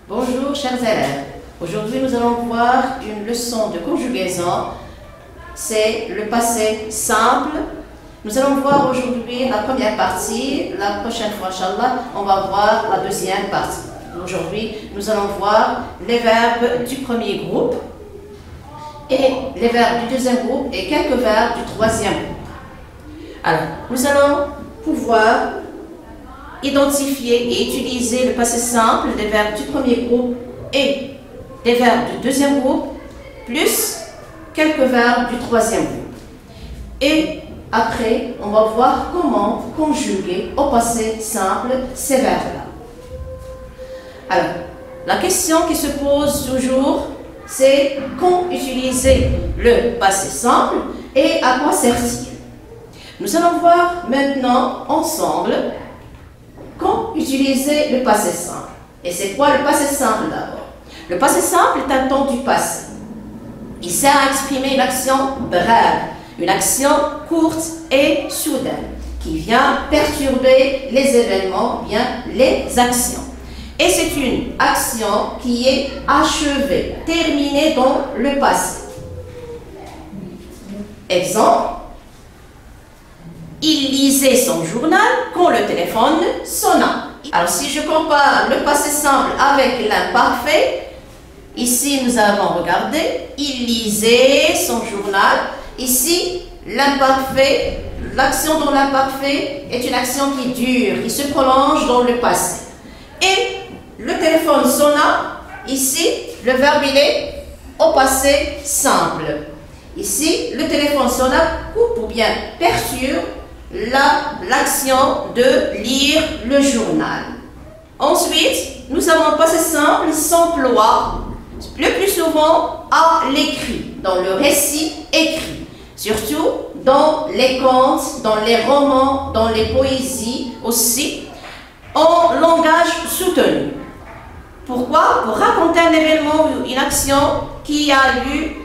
Bonjour chers élèves, aujourd'hui nous allons voir une leçon de conjugaison, c'est le passé simple. Nous allons voir aujourd'hui la première partie, la prochaine fois Inch'Allah on va voir la deuxième partie. Aujourd'hui nous allons voir les verbes du premier groupe et les verbes du deuxième groupe et quelques verbes du troisième groupe. Alors nous allons pouvoir identifier et utiliser le passé simple des verbes du premier groupe et des verbes du deuxième groupe, plus quelques verbes du troisième groupe. Et après, on va voir comment conjuguer au passé simple ces verbes-là. Alors, la question qui se pose toujours, c'est quand utiliser le passé simple et à quoi sert-il? Nous allons voir maintenant ensemble quand utiliser le passé simple. Et c'est quoi le passé simple d'abord? Le passé simple est un temps du passé. Il sert à exprimer une action brève, une action courte et soudaine, qui vient perturber les événements, bien les actions. Et c'est une action qui est achevée, terminée dans le passé. Exemple, il lisait son journal quand le téléphone sonna. Alors si je compare le passé simple avec l'imparfait, ici nous avons regardé, il lisait son journal. Ici, l'imparfait, l'action dans l'imparfait est une action qui dure, qui se prolonge dans le passé. Et le téléphone sonna, ici, le verbe il est au passé simple. Ici, le téléphone sonna coupe ou bien perturbe l'action de lire le journal. Ensuite, nous avons le passé simple s'emploie le plus souvent à l'écrit, dans le récit écrit, surtout dans les contes, dans les romans, dans les poésies aussi, en langage soutenu. Pourquoi? Pour raconter un événement ou une action qui a eu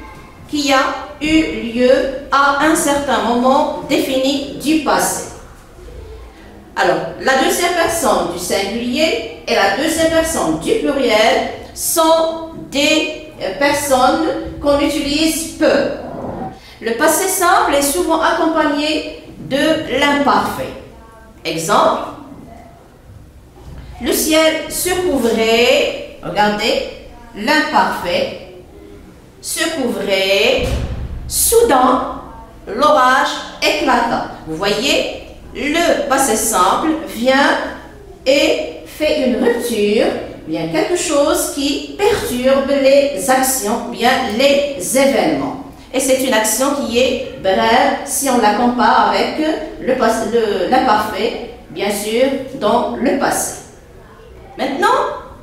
lieu à un certain moment défini du passé. Alors, la deuxième personne du singulier et la deuxième personne du pluriel sont des personnes qu'on utilise peu. Le passé simple est souvent accompagné de l'imparfait. Exemple, le ciel se couvrait, regardez, l'imparfait se couvrait, soudain, l'orage éclata. Vous voyez, le passé simple vient et fait une rupture, bien quelque chose qui perturbe les actions, bien les événements. Et c'est une action qui est brève si on la compare avec l'imparfait, bien sûr, dans le passé. Maintenant,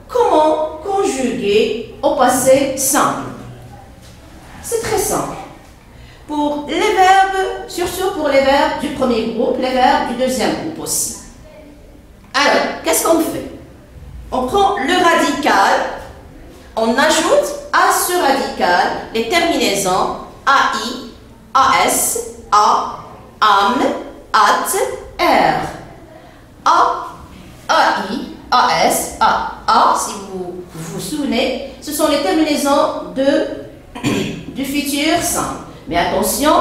comment conjuguer au passé simple? C'est très simple. Pour les verbes, surtout pour les verbes du premier groupe, les verbes du deuxième groupe aussi. Alors, qu'est-ce qu'on fait? On prend le radical, on ajoute à ce radical les terminaisons AI, AS, A, AM, AT, R. A, AI, AS, A, si vous vous souvenez, ce sont les terminaisons du futur simple. Mais attention,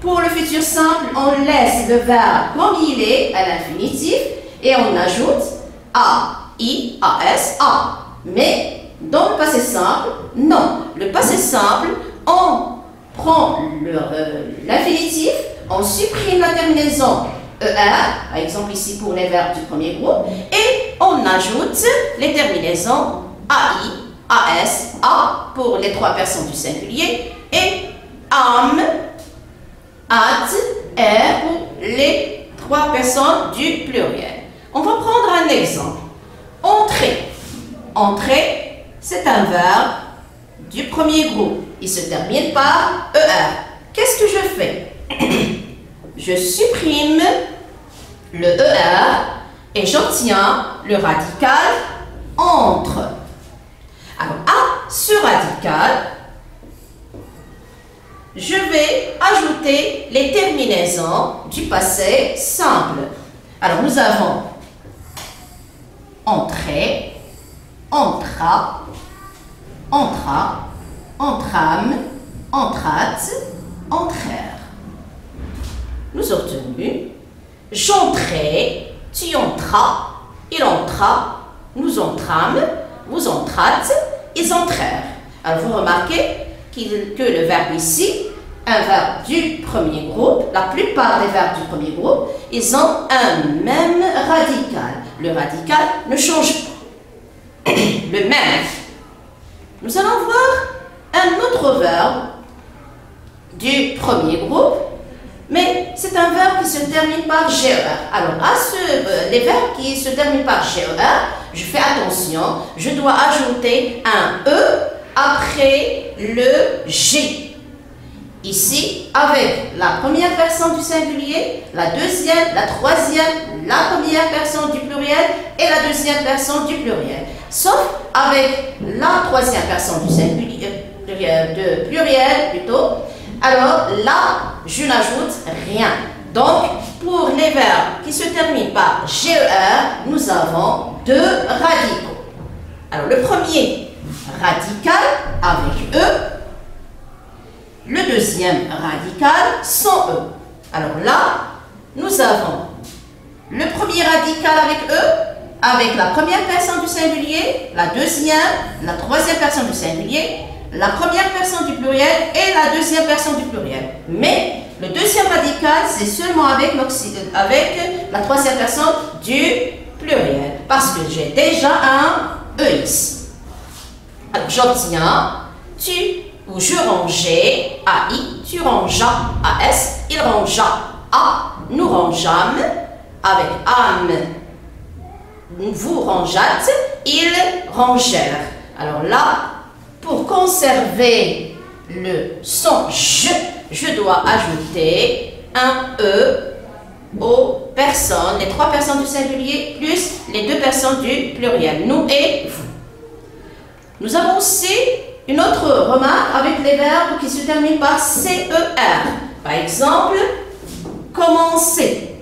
pour le futur simple, on laisse le verbe comme il est à l'infinitif et on ajoute A, I, AS, A. Mais dans le passé simple, non. Le passé simple, on prend l'infinitif, on supprime la terminaison ER, par exemple ici pour les verbes du premier groupe, et on ajoute les terminaisons AI, AS, A pour les trois personnes du singulier et AM, AT, R pour les trois personnes du pluriel. On va prendre un exemple. Entrer. Entrer, c'est un verbe du premier groupe. Il se termine par ER. Qu'est-ce que je fais? Je supprime le ER et j'obtiens le radical entre. Alors, à ce radical, je vais ajouter les terminaisons du passé simple. Alors, nous avons entrer, entra, entra, entrame, entrate, entrèrent. Nous avons obtenu j'entrai, tu entras, il entra, nous entrâmes, vous entrâtes, ils entrèrent. Alors vous remarquez que le verbe ici, un verbe du premier groupe, la plupart des verbes du premier groupe, ils ont un même radical. Le radical ne change pas. Le même. Nous allons voir un autre verbe du premier groupe, mais c'est un verbe qui se termine par GER. Alors, les verbes qui se terminent par GER, je fais attention, je dois ajouter un E après le G. Ici, avec la première personne du singulier, la deuxième, la troisième, la première personne du pluriel et la deuxième personne du pluriel. Sauf avec la troisième personne du singulier, de pluriel plutôt. Alors là, je n'ajoute rien. Donc, pour les verbes qui se terminent par GER, nous avons deux radicaux. Alors, le premier radical avec E, le deuxième radical sans E. Alors là, nous avons le premier radical avec E, avec la première personne du singulier, la deuxième, la troisième personne du singulier, la première personne du pluriel et la deuxième personne du pluriel. Mais le deuxième radical, c'est seulement avec la troisième personne du pluriel. Parce que j'ai déjà un E ici. Alors, j'obtiens tu ou je rangeais AI, tu rangeas AS, il rangea A, nous rangeâmes avec âme, vous rangeâtes, ils rangèrent. Alors là, pour conserver le son je dois ajouter un E aux personnes, les trois personnes du singulier plus les deux personnes du pluriel, nous et vous. Nous avons aussi une autre remarque avec les verbes qui se terminent par CER. Par exemple, commencer.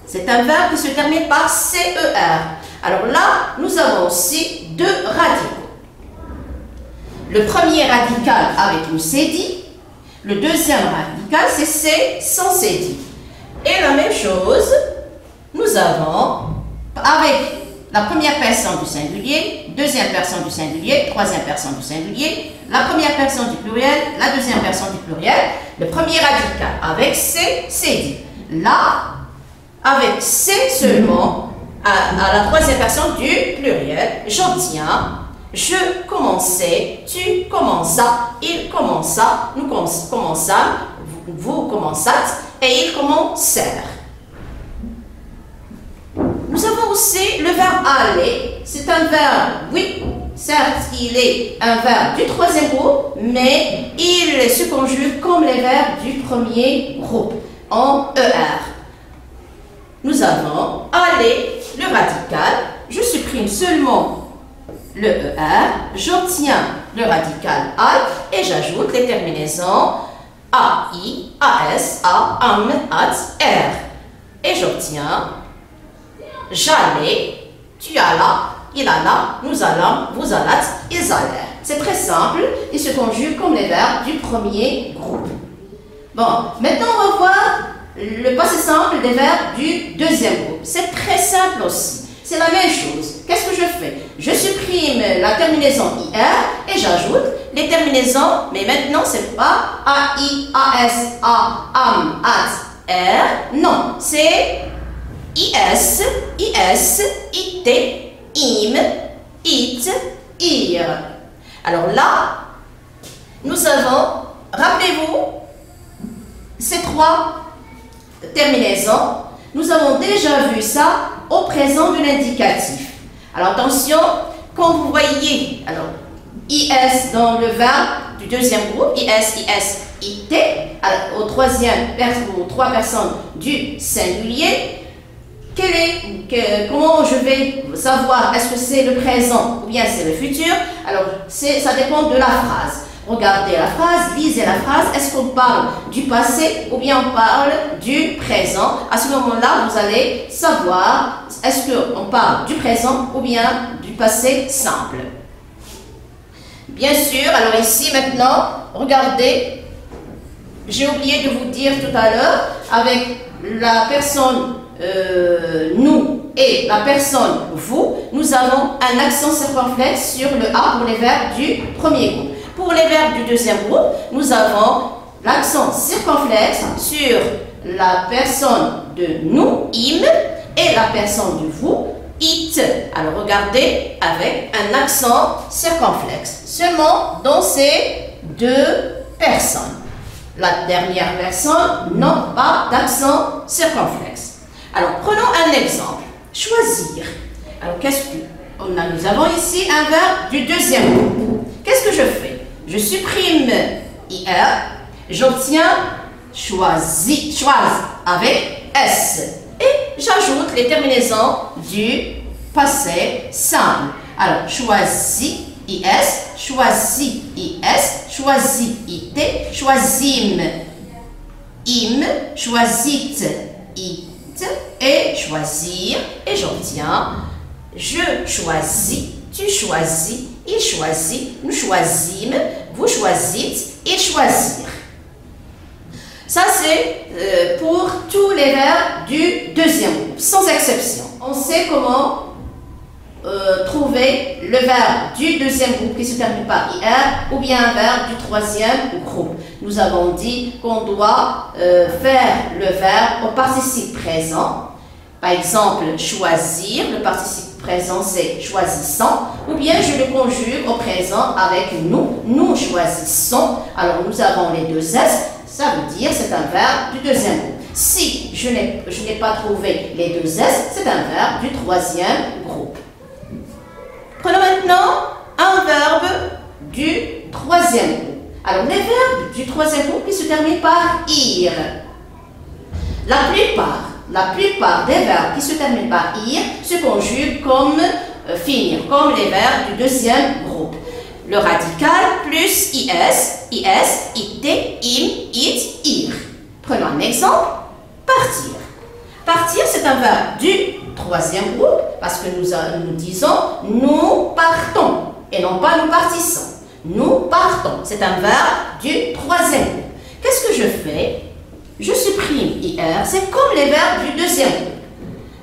C'est un verbe qui se termine par CER. Alors là, nous avons aussi deux radicaux. Le premier radical avec une cédille. Le deuxième radical, c'est C sans cédille. Et la même chose, nous avons avec la première personne du singulier, deuxième personne du singulier, troisième personne du singulier, la première personne du pluriel, la deuxième personne du pluriel, le premier radical avec C, cédille. Là, avec C seulement, à la troisième personne du pluriel, j'obtiens je commençais, tu commenças, il commença, nous commençâmes, vous commençâtes et ils commencèrent. Nous avons aussi le verbe aller. C'est un verbe, oui, certes, il est un verbe du troisième groupe, mais il se conjugue comme les verbes du premier groupe, en ER. Nous avons aller, le radical, je supprime seulement le ER, j'obtiens le radical AI et j'ajoute les terminaisons AI, AS, A, AM, AT, R. Et j'obtiens j'allais, tu allas, il alla, nous allâmes, vous allâtes, ils allèrent. C'est très simple, ils se conjuguent comme les verbes du premier groupe. Bon, maintenant on va voir le passé simple des verbes du deuxième groupe. C'est très simple aussi. C'est la même chose. Qu'est-ce que je fais? Je supprime la terminaison IR et j'ajoute les terminaisons, mais maintenant c'est pas AI, AS, A, AM, AT, R. Non, c'est IS, IS, IT, IM, IT, IR. Alors là, nous avons, rappelez-vous, ces trois terminaisons, nous avons déjà vu ça au présent de l'indicatif. Alors attention, quand vous voyez alors, IS dans le verbe du deuxième groupe, IS, IS, IT, aux trois personnes du singulier, comment je vais savoir est-ce que c'est le présent ou bien c'est le futur? Alors ça dépend de la phrase. Regardez la phrase, lisez la phrase. Est-ce qu'on parle du passé ou bien on parle du présent? À ce moment-là, vous allez savoir est-ce qu'on parle du présent ou bien du passé simple. Bien sûr, alors ici maintenant, regardez, j'ai oublié de vous dire tout à l'heure, avec la personne nous et la personne vous, nous avons un accent circonflexe sur le A pour les verbes du premier groupe. Pour les verbes du deuxième groupe, nous avons l'accent circonflexe sur la personne de nous, im, et la personne de vous, it. Alors regardez avec un accent circonflexe, seulement dans ces deux personnes. La dernière personne n'a pas d'accent circonflexe. Alors, prenons un exemple. Choisir. Alors, nous avons ici un verbe du deuxième groupe. Qu'est-ce que je fais? Je supprime IR, j'obtiens choisi, choise avec S. Et j'ajoute les terminaisons du passé simple. Alors, choisi, IS, choisi, IS, choisi, IT, choisime, im, choisit, IT, et choisir, et j'obtiens je choisis, tu choisis, il choisit, nous choisîmes, vous choisissez, ils choisirent. Ça c'est pour tous les verbes du deuxième groupe, sans exception. On sait comment trouver le verbe du deuxième groupe qui se termine par IR ou bien un verbe du troisième groupe. Nous avons dit qu'on doit faire le verbe au participe présent. Par exemple, choisir, le participe présent c'est choisissant, ou bien je le conjugue au présent avec nous, nous choisissons. Alors nous avons les deux S, ça veut dire c'est un verbe du deuxième groupe. Si je n'ai pas trouvé les deux S, c'est un verbe du troisième groupe. Prenons maintenant un verbe du troisième groupe. Alors, les verbes du troisième groupe qui se terminent par ir. La plupart des verbes qui se terminent par ir se conjuguent comme finir, comme les verbes du deuxième groupe. Le radical plus is, it, im, it, ir. Prenons un exemple. Partir. Partir, c'est un verbe du troisième groupe parce que nous disons nous partons et non pas nous partissons. Nous partons. C'est un verbe du troisième groupe. Qu'est-ce que je fais? Je supprime IR. C'est comme les verbes du deuxième groupe.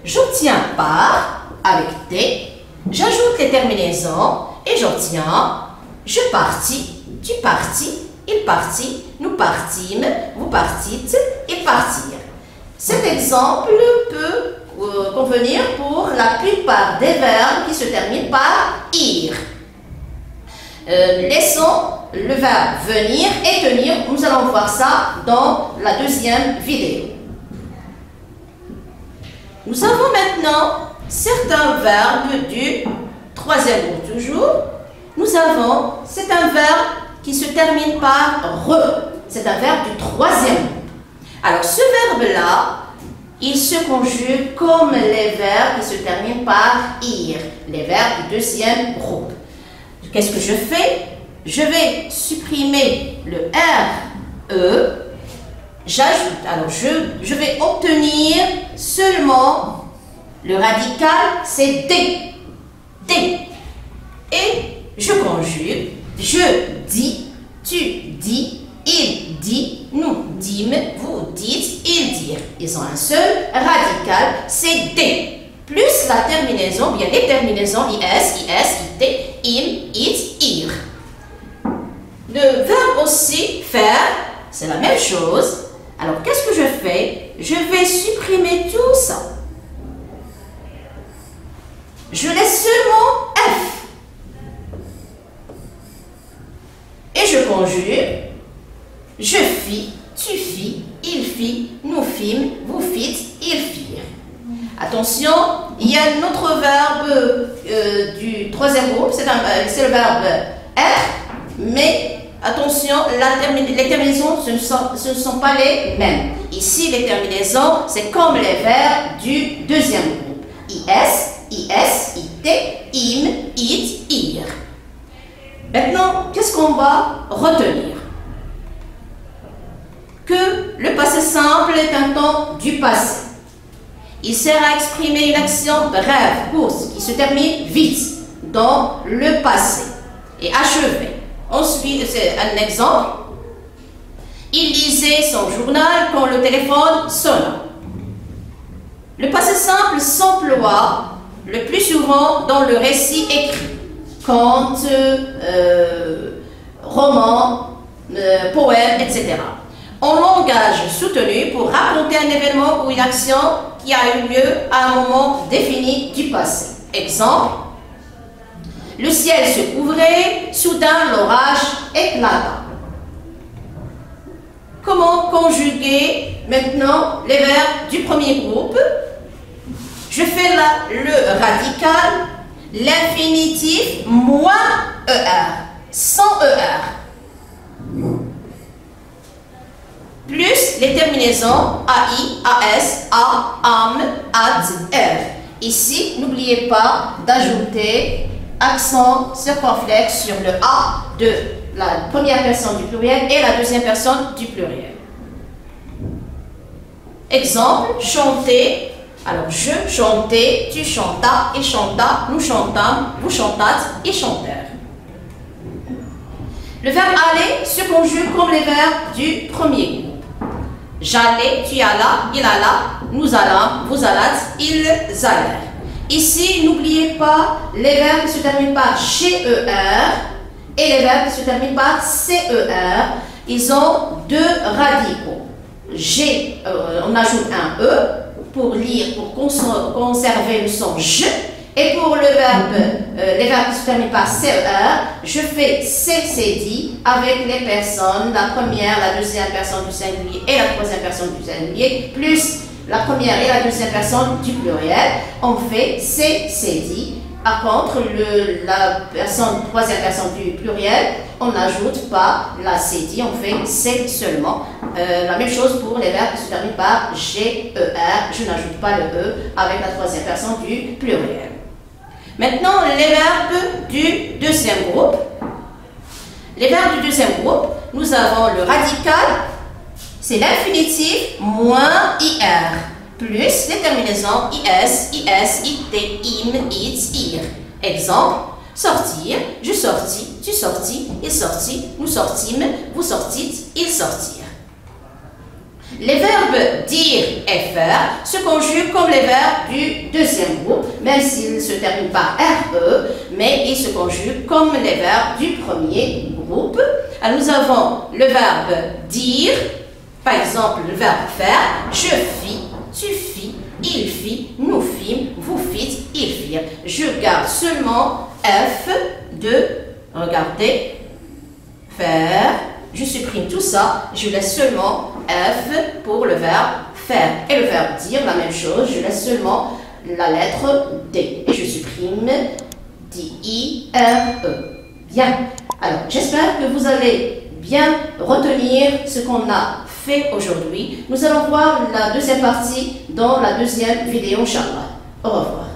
J'obtiens par avec T. J'ajoute les terminaisons et j'obtiens je partis, tu partis, il partit, nous partîmes, vous partîtes, ils partirent. Cet exemple peut convenir pour la plupart des verbes qui se terminent par ir. Laissons le verbe venir et tenir. Nous allons voir ça dans la deuxième vidéo. Nous avons maintenant certains verbes du troisième groupe toujours. Nous avons, c'est un verbe qui se termine par re. C'est un verbe du troisième groupe. Alors, ce verbe-là, il se conjugue comme les verbes qui se terminent par ir, les verbes du deuxième groupe. Qu'est-ce que je fais? Je vais supprimer le RE, j'ajoute, alors je vais obtenir seulement le radical, c'est D. D. Et je conjugue, je dis, tu dis, il dit, nous dîmes, vous dites, ils dirent. Ils ont un seul radical, c'est D. Plus la terminaison, bien les terminaisons IS, IT, im, it, ir. Le verbe aussi, faire, c'est la même chose. Alors, qu'est-ce que je fais? Je vais supprimer tout ça. Je laisse seulement F. Et je conjugue. Je fis, tu fis, il fit, nous fîmes, vous fîtes, ils firent. Attention, il y a un autre verbe du troisième groupe, c'est le verbe être, mais attention, les terminaisons, ce ne sont pas les mêmes. Ici, les terminaisons, c'est comme les verbes du deuxième groupe. IS, IT, im, it, ir. Maintenant, qu'est-ce qu'on va retenir? Que le passé simple est un temps du passé. Il sert à exprimer une action brève, courte, qui se termine vite dans le passé et achevée. Ensuite, c'est un exemple. Il lisait son journal quand le téléphone sonna. Le passé simple s'emploie le plus souvent dans le récit écrit, conte, roman, poème, etc. En langage soutenu pour raconter un événement ou une action qui a eu lieu à un moment défini du passé. Exemple, le ciel se couvrait, soudain l'orage éclata. Comment conjuguer maintenant les verbes du premier groupe? Je fais là le radical, l'infinitif moins ER, sans ER. Plus les terminaisons AI, AS, A, AM, AD, R. Ici, n'oubliez pas d'ajouter accent circonflexe sur le A de la première personne du pluriel et la deuxième personne du pluriel. Exemple, chanter. Alors, je chantais, tu chantas, il chanta, nous chantâmes, vous chantâtes, ils chantèrent. Le verbe aller se conjugue comme les verbes du premier groupe. J'allais, tu allas, il alla, nous allâmes, vous allâtes, ils allèrent. Ici, n'oubliez pas les verbes qui se terminent par GER et les verbes qui se terminent par CER. Ils ont deux radicaux. On ajoute un E pour lire, pour conserver le son je. Et pour les verbes qui se terminent par CER, je fais CCD avec les personnes, la première, la deuxième personne du singulier et la troisième personne du singulier, plus la première et la deuxième personne du pluriel. On fait CCD. Par contre, la troisième personne du pluriel, on n'ajoute pas la CD, on fait C seulement. La même chose pour les verbes qui se terminent par GER, je n'ajoute pas le E avec la troisième personne du pluriel. Maintenant, les verbes du deuxième groupe. Les verbes du deuxième groupe, nous avons le radical, c'est l'infinitif moins IR, plus les terminaisons IS, IS, IT, IM, IT, IR. Exemple, sortir, je sortis, tu sortis, il sortit, nous sortîmes, vous sortîtes, ils sortirent. Les verbes dire et faire se conjuguent comme les verbes du deuxième groupe, même s'ils se terminent par RE, mais ils se conjuguent comme les verbes du premier groupe. Alors nous avons le verbe dire, par exemple le verbe faire, je fis, tu fis, il fit, nous fîmes, vous fîtes, ils firent. Je garde seulement F de regarder, faire. Je supprime tout ça, je laisse seulement F pour le verbe faire. Et le verbe dire, la même chose, je laisse seulement la lettre D. Et je supprime D-I-R-E. Bien. Alors, j'espère que vous allez bien retenir ce qu'on a fait aujourd'hui. Nous allons voir la deuxième partie dans la deuxième vidéo, Inch'Allah. Au revoir.